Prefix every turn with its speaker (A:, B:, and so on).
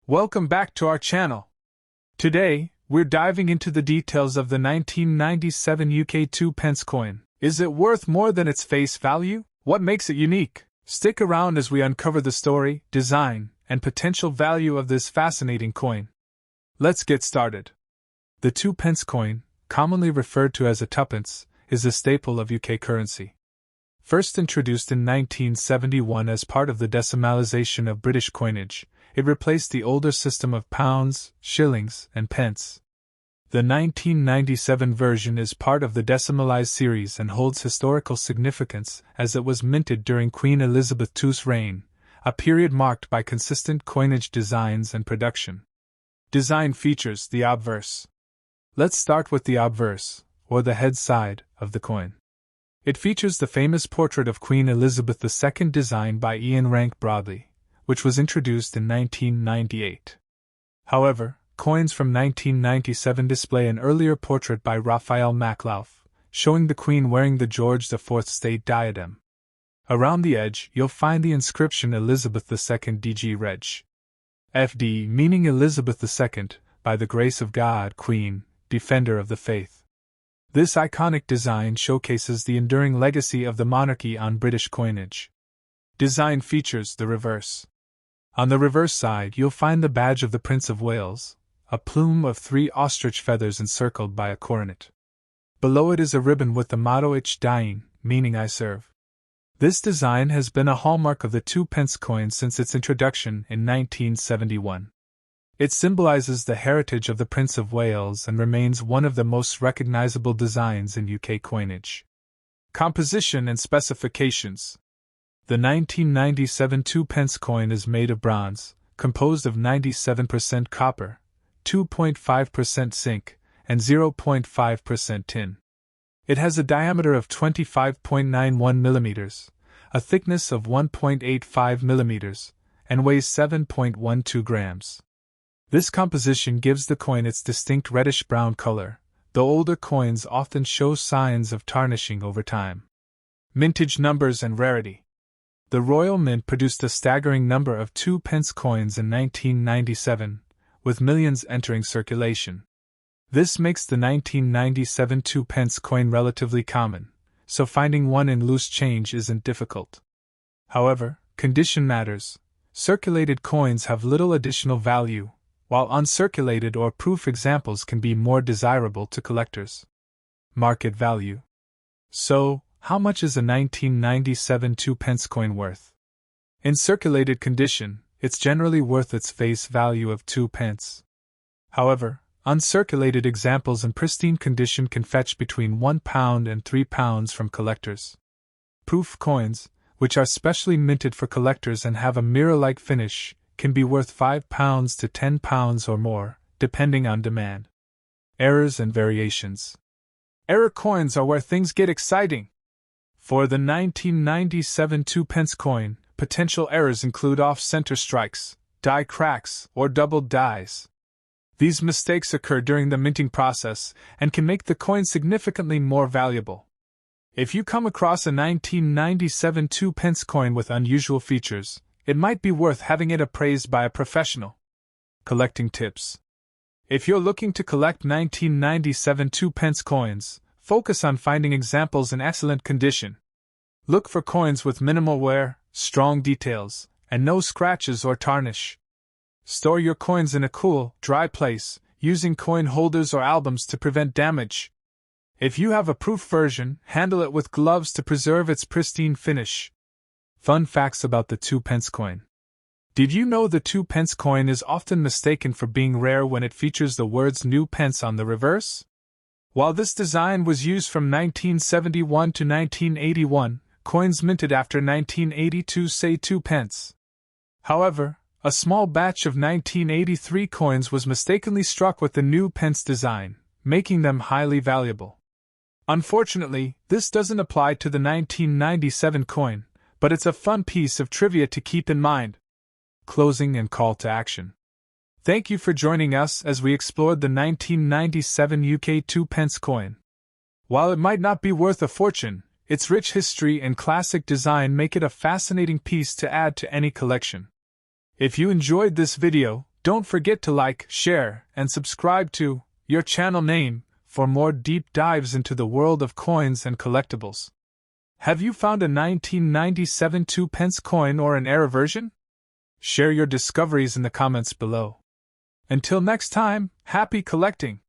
A: Welcome back to our channel. Today, we're diving into the details of the 1997 UK 2 pence coin. Is it worth more than its face value? What makes it unique? Stick around as we uncover the story, design, and potential value of this fascinating coin. Let's get started. The 2 pence coin, commonly referred to as a tuppence, is a staple of UK currency. First introduced in 1971 as part of the decimalisation of British coinage, it replaced the older system of pounds, shillings, and pence. The 1997 version is part of the decimalised series and holds historical significance as it was minted during Queen Elizabeth II's reign, a period marked by consistent coinage designs and production. Design features the obverse. Let's start with the obverse, or the head side, of the coin. It features the famous portrait of Queen Elizabeth II designed by Ian Rank Broadley, which was introduced in 1998. However, coins from 1997 display an earlier portrait by Raphael Maclauff, showing the Queen wearing the George IV state diadem. Around the edge, you'll find the inscription Elizabeth II DG Reg. FD, meaning Elizabeth II, by the grace of God, Queen, Defender of the Faith. This iconic design showcases the enduring legacy of the monarchy on British coinage. Design features the reverse. On the reverse side, you'll find the badge of the Prince of Wales, a plume of 3 ostrich feathers encircled by a coronet. Below it is a ribbon with the motto Ich Dien, meaning I serve. This design has been a hallmark of the 2 pence coin since its introduction in 1971. It symbolizes the heritage of the Prince of Wales and remains one of the most recognizable designs in UK coinage. Composition and specifications. The 1997 2 pence coin is made of bronze, composed of 97% copper, 2.5% zinc, and 0.5% tin. It has a diameter of 25.91 mm, a thickness of 1.85 mm, and weighs 7.12 grams. This composition gives the coin its distinct reddish-brown color, though older coins often show signs of tarnishing over time. Mintage numbers and rarity. The Royal Mint produced a staggering number of 2 pence coins in 1997, with millions entering circulation. This makes the 1997 2 pence coin relatively common, so finding one in loose change isn't difficult. However, condition matters. Circulated coins have little additional value, while uncirculated or proof examples can be more desirable to collectors. Market value. So, how much is a 1997 2 pence coin worth? In circulated condition, it's generally worth its face value of 2 pence. However, uncirculated examples in pristine condition can fetch between £1 and £3 from collectors. Proof coins, which are specially minted for collectors and have a mirror-like finish, can be worth £5 to £10 or more, depending on demand. Errors and variations. Error coins are where things get exciting. For the 1997 2 pence coin, potential errors include off-center strikes, die cracks, or doubled dies. These mistakes occur during the minting process and can make the coin significantly more valuable. If you come across a 1997 2 pence coin with unusual features, it might be worth having it appraised by a professional. Collecting tips. If you're looking to collect 1997 2 pence coins, focus on finding examples in excellent condition. Look for coins with minimal wear, strong details, and no scratches or tarnish. Store your coins in a cool, dry place, using coin holders or albums to prevent damage. If you have a proof version, handle it with gloves to preserve its pristine finish. Fun facts about the 2 pence coin. Did you know the 2 pence coin is often mistaken for being rare when it features the words New Pence on the reverse? While this design was used from 1971 to 1981, coins minted after 1982 say 2 pence. However, a small batch of 1983 coins was mistakenly struck with the New Pence design, making them highly valuable. Unfortunately, this doesn't apply to the 1997 coin, but it's a fun piece of trivia to keep in mind. Closing and call to action. Thank you for joining us as we explored the 1997 UK 2 pence coin. While it might not be worth a fortune, its rich history and classic design make it a fascinating piece to add to any collection. If you enjoyed this video, Don't forget to like, share, and subscribe to your channel name for more deep dives into the world of coins and collectibles. Have you found a 1997 2-pence coin or an error version? Share your discoveries in the comments below. Until next time, happy collecting!